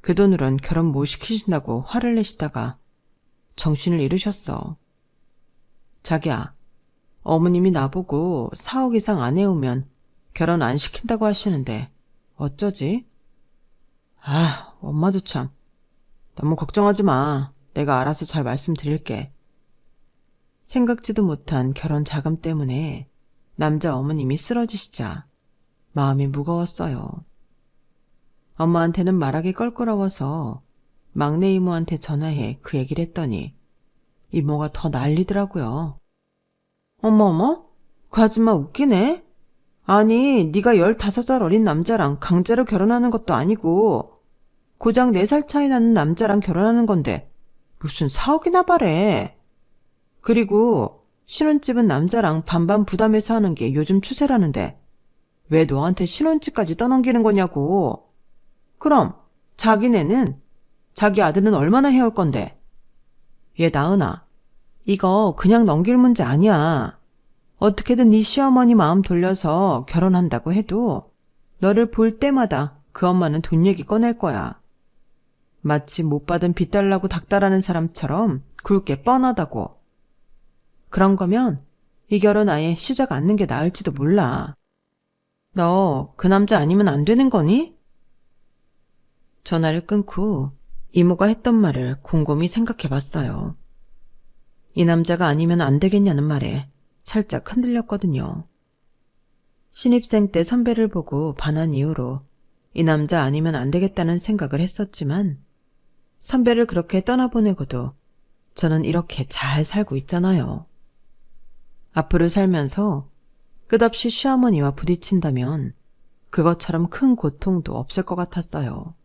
[SPEAKER 1] 그 돈으론 결혼 못 시키신다고 화를 내시다가 정신을 잃으셨어. 자기야, 어머님이 나보고 4억 이상 안 해오면 결혼 안 시킨다고 하시는데 어쩌지? 엄마도 참. 너무 걱정하지 마. 내가 알아서 잘 말씀드릴게. 생각지도 못한 결혼 자금 때문에 남자 어머님이 쓰러지시자 마음이 무거웠어요. 엄마한테는 말하기 껄끄러워서 막내 이모한테 전화해 그 얘기를 했더니 이모가 더 난리더라고요. 어머어머? 그 아줌마 웃기네? 아니, 네가 15살 어린 남자랑 강제로 결혼하는 것도 아니고 고작 4살 차이 나는 남자랑 결혼하는 건데 무슨 4억이나 바래. 그리고 신혼집은 남자랑 반반 부담해서 하는 게 요즘 추세라는데 왜 너한테 신혼집까지 떠넘기는 거냐고. 그럼 자기네는 자기 아들은 얼마나 해올 건데. 얘 나은아, 이거 그냥 넘길 문제 아니야. 어떻게든 네 시어머니 마음 돌려서 결혼한다고 해도 너를 볼 때마다 그 엄마는 돈 얘기 꺼낼 거야. 마치 못 받은 빚 달라고 닥달하는 사람처럼 굵게 뻔하다고. 그런 거면 이 결혼 아예 시작 않는 게 나을지도 몰라. 너 그 남자 아니면 안 되는 거니? 전화를 끊고 이모가 했던 말을 곰곰이 생각해 봤어요. 이 남자가 아니면 안 되겠냐는 말에 살짝 흔들렸거든요. 신입생 때 선배를 보고 반한 이후로 이 남자 아니면 안 되겠다는 생각을 했었지만 선배를 그렇게 떠나보내고도 저는 이렇게 잘 살고 있잖아요. 앞으로 살면서 끝없이 시어머니와 부딪힌다면 그것처럼 큰 고통도 없을 것 같았어요.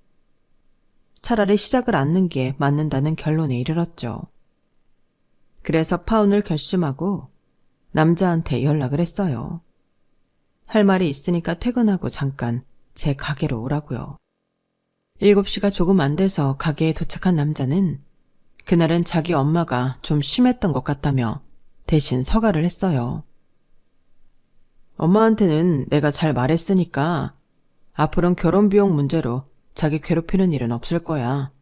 [SPEAKER 1] 차라리 시작을 않는 게 맞는다는 결론에 이르렀죠. 그래서 파혼을 결심하고 남자한테 연락을 했어요. 할 말이 있으니까 퇴근하고 잠깐 제 가게로 오라고요. 7시가 조금 안 돼서 가게에 도착한 남자는 그날은 자기 엄마가 좀 심했던 것 같다며 대신 서가를 했어요. 엄마한테는 내가 잘 말했으니까 앞으로는 결혼 비용 문제로 자기 괴롭히는 일은 없을 거야.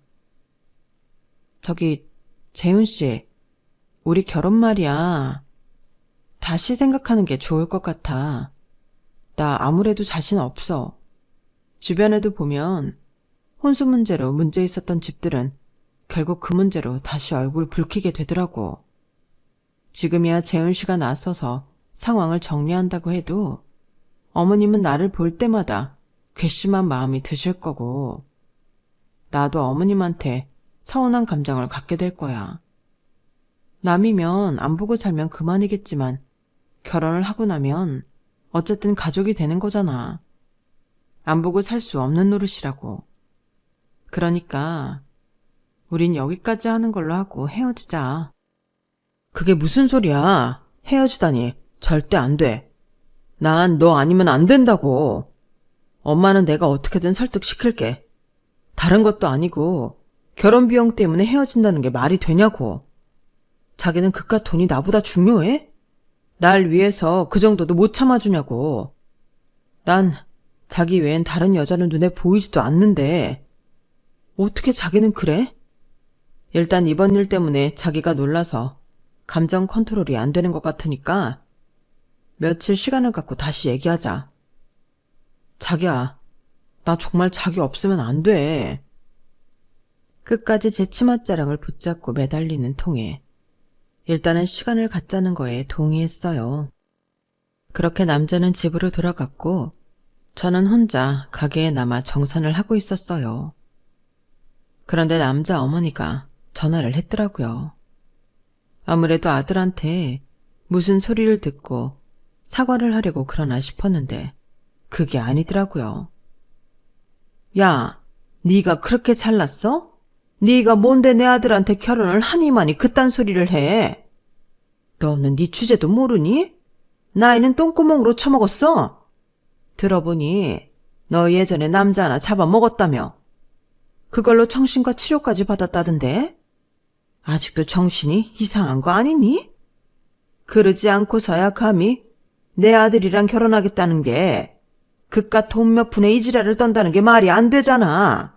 [SPEAKER 1] 저기 재훈 씨, 우리 결혼 말이야. 다시 생각하는 게 좋을 것 같아. 나 아무래도 자신 없어. 주변에도 보면 혼수 문제로 문제 있었던 집들은 결국 그 문제로 다시 얼굴 붉히게 되더라고. 지금이야 재훈 씨가 나서서 상황을 정리한다고 해도 어머님은 나를 볼 때마다 괘씸한 마음이 드실 거고 나도 어머님한테 서운한 감정을 갖게 될 거야. 남이면 안 보고 살면 그만이겠지만 결혼을 하고 나면 어쨌든 가족이 되는 거잖아. 안 보고 살 수 없는 노릇이라고. 그러니까 우린 여기까지 하는 걸로 하고 헤어지자. 그게 무슨 소리야. 헤어지다니. 절대 안 돼. 난 너 아니면 안 된다고. 엄마는 내가 어떻게든 설득시킬게. 다른 것도 아니고 결혼 비용 때문에 헤어진다는 게 말이 되냐고. 자기는 그깟 돈이 나보다 중요해? 날 위해서 그 정도도 못 참아주냐고. 난 자기 외엔 다른 여자는 눈에 보이지도 않는데 어떻게 자기는 그래? 일단 이번 일 때문에 자기가 놀라서 감정 컨트롤이 안 되는 것 같으니까 며칠 시간을 갖고 다시 얘기하자. 자기야, 나 정말 자기 없으면 안 돼. 끝까지 제 치맛자락을 붙잡고 매달리는 통에 일단은 시간을 갖자는 거에 동의했어요. 그렇게 남자는 집으로 돌아갔고 저는 혼자 가게에 남아 정산을 하고 있었어요. 그런데 남자 어머니가 전화를 했더라고요. 아무래도 아들한테 무슨 소리를 듣고 사과를 하려고 그러나 싶었는데 그게 아니더라고요. 야, 네가 그렇게 잘났어? 네가 뭔데 내 아들한테 결혼을 하니마니 그딴 소리를 해? 너는 네 주제도 모르니? 나이는 똥구멍으로 처먹었어? 들어보니 너 예전에 남자 하나 잡아먹었다며. 그걸로 정신과 치료까지 받았다던데? 아직도 정신이 이상한 거 아니니? 그러지 않고서야 감히 내 아들이랑 결혼하겠다는 게 그깟 돈 몇 푼에 이 지랄을 떤다는 게 말이 안 되잖아.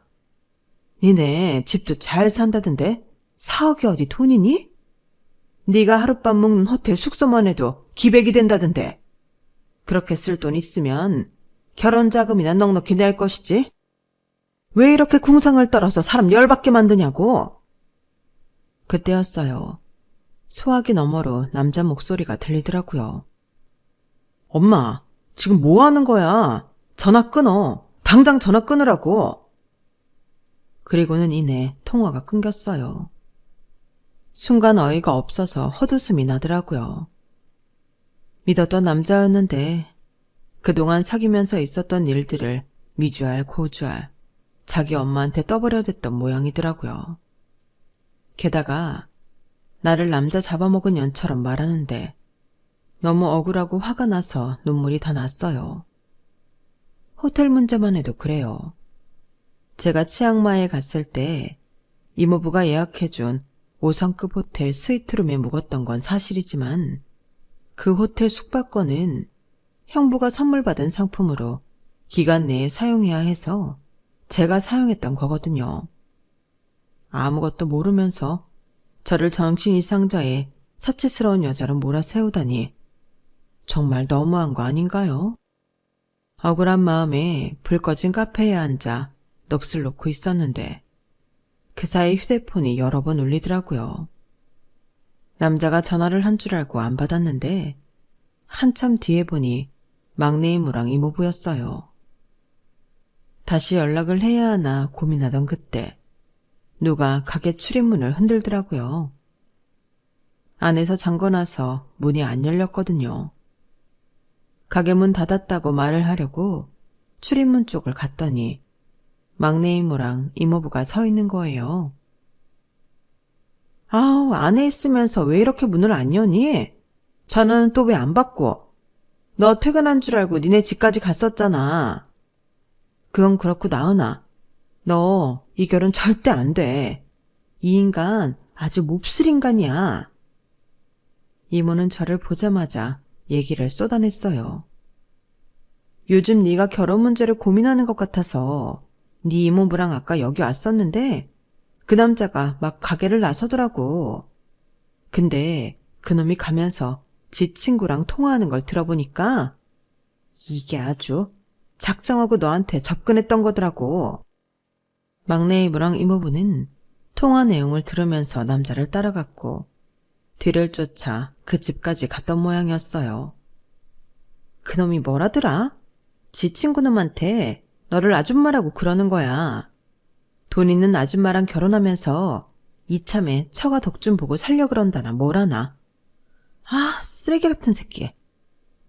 [SPEAKER 1] 니네 집도 잘 산다던데 4억이 어디 돈이니? 네가 하룻밤 묵는 호텔 숙소만 해도 기백이 된다던데. 그렇게 쓸 돈 있으면 결혼 자금이나 넉넉히 낼 것이지. 왜 이렇게 궁상을 떨어서 사람 열받게 만드냐고. 그때였어요. 소화기 너머로 남자 목소리가 들리더라고요. 엄마, 지금 뭐 하는 거야? 전화 끊어. 당장 전화 끊으라고. 그리고는 이내 통화가 끊겼어요. 순간 어이가 없어서 헛웃음이 나더라고요. 믿었던 남자였는데 그동안 사귀면서 있었던 일들을 미주알 고주알 자기 엄마한테 떠버려댔던 모양이더라고요. 게다가 나를 남자 잡아먹은 년처럼 말하는데 너무 억울하고 화가 나서 눈물이 다 났어요. 호텔 문제만 해도 그래요. 제가 치앙마이에 갔을 때 이모부가 예약해준 5성급 호텔 스위트룸에 묵었던 건 사실이지만 그 호텔 숙박권은 형부가 선물 받은 상품으로 기간 내에 사용해야 해서 제가 사용했던 거거든요. 아무것도 모르면서 저를 정신 이상자의 사치스러운 여자로 몰아세우다니 정말 너무한 거 아닌가요? 억울한 마음에 불 꺼진 카페에 앉아 넋을 놓고 있었는데 그 사이 휴대폰이 여러 번 울리더라고요. 남자가 전화를 한 줄 알고 안 받았는데 한참 뒤에 보니 막내 이모랑 이모부였어요. 다시 연락을 해야 하나 고민하던 그때 누가 가게 출입문을 흔들더라고요. 안에서 잠궈놔서 문이 안 열렸거든요. 가게 문 닫았다고 말을 하려고 출입문 쪽을 갔더니 막내 이모랑 이모부가 서 있는 거예요. 아우, 안에 있으면서 왜 이렇게 문을 안 여니? 전화는 또 왜 안 받고? 너 퇴근한 줄 알고 니네 집까지 갔었잖아. 그건 그렇고 나은아, 너 이 결혼 절대 안 돼. 이 인간 아주 몹쓸 인간이야. 이모는 저를 보자마자 얘기를 쏟아냈어요. 요즘 네가 결혼 문제를 고민하는 것 같아서 네 이모부랑 아까 여기 왔었는데 그 남자가 막 가게를 나서더라고. 근데 그놈이 가면서 지 친구랑 통화하는 걸 들어보니까 이게 아주 작정하고 너한테 접근했던 거더라고. 막내 이모랑 이모부는 통화 내용을 들으면서 남자를 따라갔고 뒤를 쫓아 그 집까지 갔던 모양이었어요. 그놈이 뭐라더라? 지 친구놈한테 너를 아줌마라고 그러는 거야. 돈 있는 아줌마랑 결혼하면서 이참에 처가 덕 좀 보고 살려 그런다나 뭐라나. 아, 쓰레기 같은 새끼.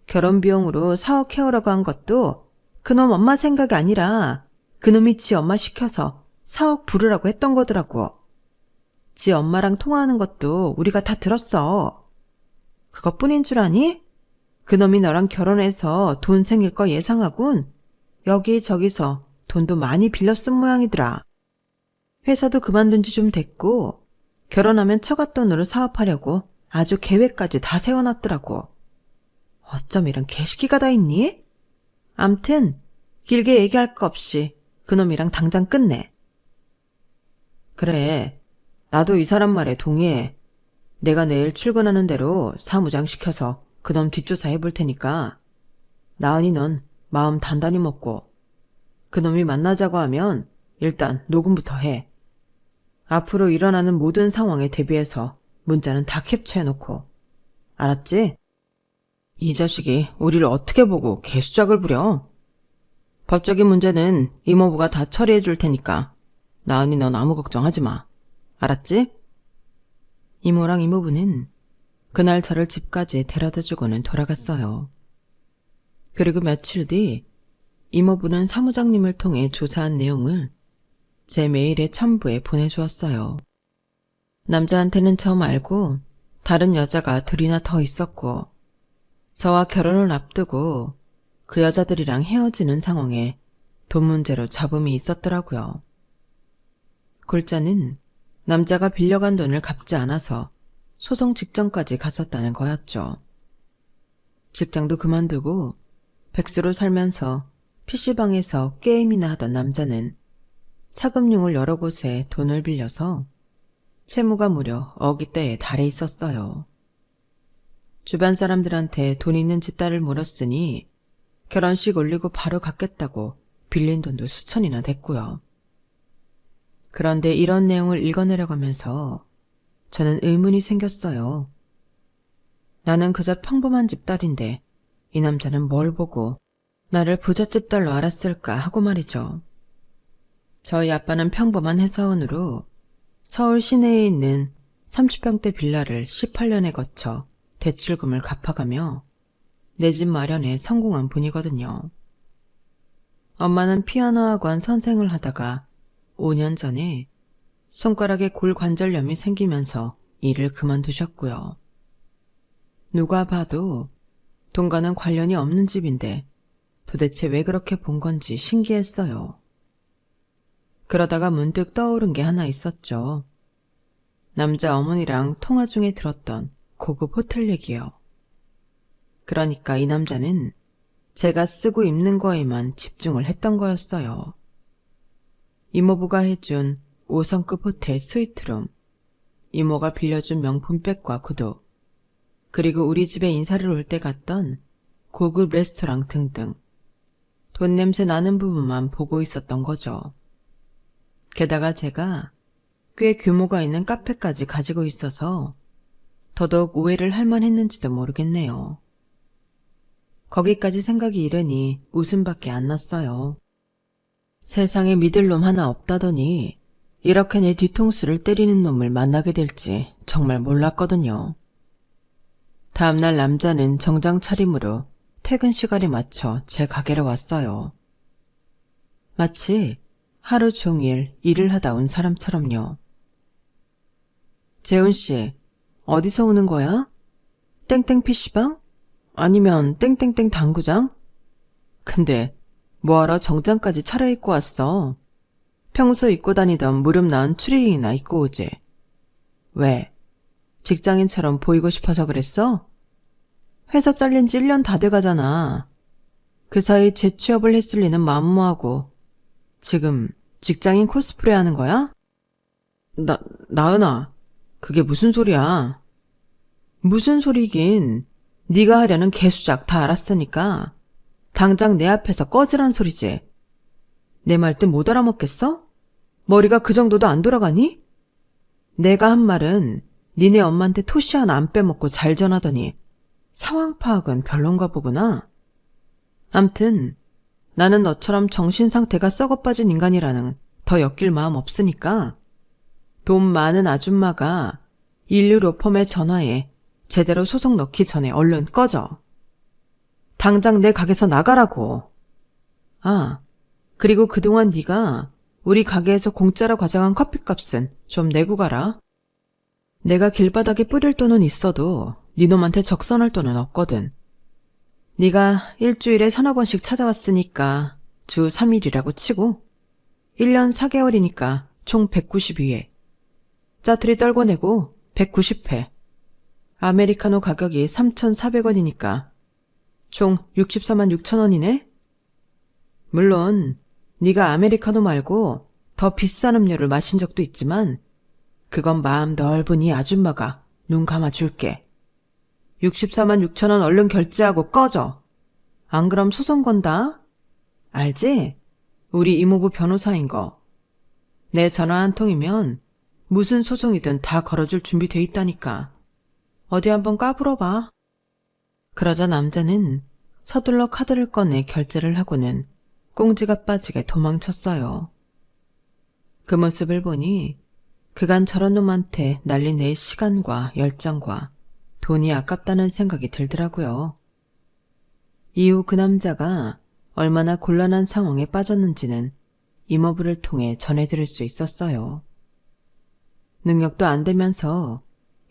[SPEAKER 1] 결혼 비용으로 4억 해오라고 한 것도 그놈 엄마 생각이 아니라 그놈이 지 엄마 시켜서 4억 부르라고 했던 거더라고. 지 엄마랑 통화하는 것도 우리가 다 들었어. 그것뿐인 줄 아니? 그놈이 너랑 결혼해서 돈 생길 거 예상하군 여기저기서 돈도 많이 빌려 쓴 모양이더라. 회사도 그만둔 지 좀 됐고 결혼하면 처갓돈으로 사업하려고 아주 계획까지 다 세워놨더라고. 어쩜 이런 개시기가 다 있니? 암튼 길게 얘기할 거 없이 그놈이랑 당장 끝내. 그래, 나도 이 사람 말에 동의해. 내가 내일 출근하는 대로 사무장 시켜서 그놈 뒷조사 해볼 테니까 나은이 넌 마음 단단히 먹고 그놈이 만나자고 하면 일단 녹음부터 해. 앞으로 일어나는 모든 상황에 대비해서 문자는 다 캡처해놓고. 알았지? 이 자식이 우리를 어떻게 보고 개수작을 부려? 법적인 문제는 이모부가 다 처리해 줄 테니까 나은이 넌 아무 걱정하지 마. 알았지? 이모랑 이모부는 그날 저를 집까지 데려다주고는 돌아갔어요. 그리고 며칠 뒤 이모부는 사무장님을 통해 조사한 내용을 제 메일에 첨부해 보내주었어요. 남자한테는 처음 알고 다른 여자가 둘이나 더 있었고 저와 결혼을 앞두고 그 여자들이랑 헤어지는 상황에 돈 문제로 잡음이 있었더라고요. 골자는 남자가 빌려간 돈을 갚지 않아서 소송 직전까지 갔었다는 거였죠. 직장도 그만두고 백수로 살면서 PC방에서 게임이나 하던 남자는 사금융을 여러 곳에 돈을 빌려서 채무가 무려 억이 대에 달해 있었어요. 주변 사람들한테 돈 있는 집딸을 물었으니 결혼식 올리고 바로 갚겠다고 빌린 돈도 수천이나 됐고요. 그런데 이런 내용을 읽어내려가면서 저는 의문이 생겼어요. 나는 그저 평범한 집 딸인데 이 남자는 뭘 보고 나를 부잣집 딸로 알았을까 하고 말이죠. 저희 아빠는 평범한 회사원으로 서울 시내에 있는 30평대 빌라를 18년에 거쳐 대출금을 갚아가며 내 집 마련에 성공한 분이거든요. 엄마는 피아노 학원 선생을 하다가 5년 전에 손가락에 골관절염이 생기면서 일을 그만두셨고요. 누가 봐도 돈과는 관련이 없는 집인데 도대체 왜 그렇게 본 건지 신기했어요. 그러다가 문득 떠오른 게 하나 있었죠. 남자 어머니랑 통화 중에 들었던 고급 호텔 얘기요. 그러니까 이 남자는 제가 쓰고 입는 거에만 집중을 했던 거였어요. 이모부가 해준 5성급 호텔 스위트룸, 이모가 빌려준 명품 백과 구두, 그리고 우리 집에 인사를 올 때 갔던 고급 레스토랑 등등 돈 냄새 나는 부분만 보고 있었던 거죠. 게다가 제가 꽤 규모가 있는 카페까지 가지고 있어서 더더욱 오해를 할 만했는지도 모르겠네요. 거기까지 생각이 이르니 웃음밖에 안 났어요. 세상에 믿을 놈 하나 없다더니 이렇게 내 뒤통수를 때리는 놈을 만나게 될지 정말 몰랐거든요. 다음날 남자는 정장 차림으로 퇴근 시간에 맞춰 제 가게로 왔어요. 마치 하루 종일 일을 하다 온 사람처럼요. 재훈씨, 어디서 오는 거야? 땡땡 PC방? 아니면 땡땡땡 당구장? 근데 뭐하러 정장까지 차려입고 왔어? 평소 입고 다니던 무릎 나은 추리닝이나 입고 오지. 왜? 직장인처럼 보이고 싶어서 그랬어? 회사 잘린 지 1년 다 돼가잖아. 그 사이 재취업을 했을 리는 만무하고 지금 직장인 코스프레 하는 거야? 나은아, 그게 무슨 소리야? 무슨 소리긴. 네가 하려는 개수작 다 알았으니까 당장 내 앞에서 꺼지란 소리지. 내 말 뜻 못 알아먹겠어? 머리가 그 정도도 안 돌아가니? 내가 한 말은 니네 엄마한테 토시 하나 안 빼먹고 잘 전하더니 상황 파악은 별론가 보구나. 암튼 나는 너처럼 정신 상태가 썩어 빠진 인간이라는 더 엮일 마음 없으니까 돈 많은 아줌마가 인류 로펌의 전화에 제대로 소송 넣기 전에 얼른 꺼져. 당장 내 가게에서 나가라고. 아, 그리고 그동안 네가 우리 가게에서 공짜로 과장한 커피값은 좀 내고 가라. 내가 길바닥에 뿌릴 돈은 있어도 네 놈한테 적선할 돈은 없거든. 네가 일주일에 3-4번씩 찾아왔으니까 주 3일이라고 치고 1년 4개월이니까 총 192회. 짜투리 떨고 내고 190회. 아메리카노 가격이 3,400원이니까 총 64만 6천 원이네? 물론 네가 아메리카노 말고 더 비싼 음료를 마신 적도 있지만 그건 마음 넓은 이 아줌마가 눈 감아줄게. 64만 6천 원 얼른 결제하고 꺼져. 안 그럼 소송 건다. 알지? 우리 이모부 변호사인 거. 내 전화 한 통이면 무슨 소송이든 다 걸어줄 준비돼 있다니까. 어디 한번 까불어봐. 그러자 남자는 서둘러 카드를 꺼내 결제를 하고는 꽁지가 빠지게 도망쳤어요. 그 모습을 보니 그간 저런 놈한테 날린 내 시간과 열정과 돈이 아깝다는 생각이 들더라고요. 이후 그 남자가 얼마나 곤란한 상황에 빠졌는지는 이모부를 통해 전해드릴 수 있었어요. 능력도 안 되면서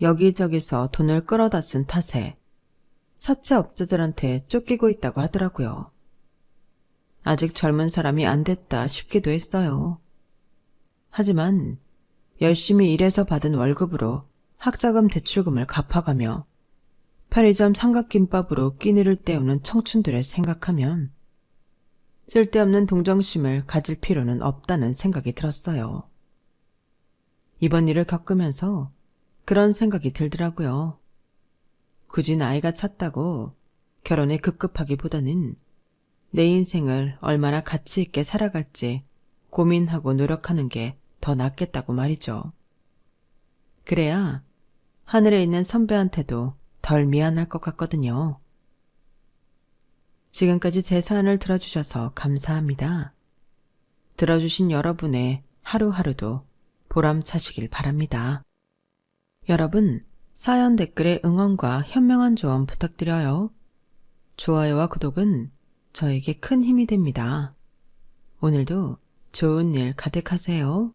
[SPEAKER 1] 여기저기서 돈을 끌어다 쓴 탓에 사채업자들한테 쫓기고 있다고 하더라고요. 아직 젊은 사람이 안 됐다 싶기도 했어요. 하지만 열심히 일해서 받은 월급으로 학자금 대출금을 갚아가며 편의점 삼각김밥으로 끼니를 때우는 청춘들을 생각하면 쓸데없는 동정심을 가질 필요는 없다는 생각이 들었어요. 이번 일을 겪으면서 그런 생각이 들더라고요. 굳이 나이가 찼다고 결혼에 급급하기보다는 내 인생을 얼마나 가치 있게 살아갈지 고민하고 노력하는 게 더 낫겠다고 말이죠. 그래야 하늘에 있는 선배한테도 덜 미안할 것 같거든요. 지금까지 제 사연을 들어주셔서 감사합니다. 들어주신 여러분의 하루하루도 보람차시길 바랍니다. 여러분, 사연 댓글에 응원과 현명한 조언 부탁드려요. 좋아요와 구독은 저에게 큰 힘이 됩니다. 오늘도 좋은 일 가득하세요.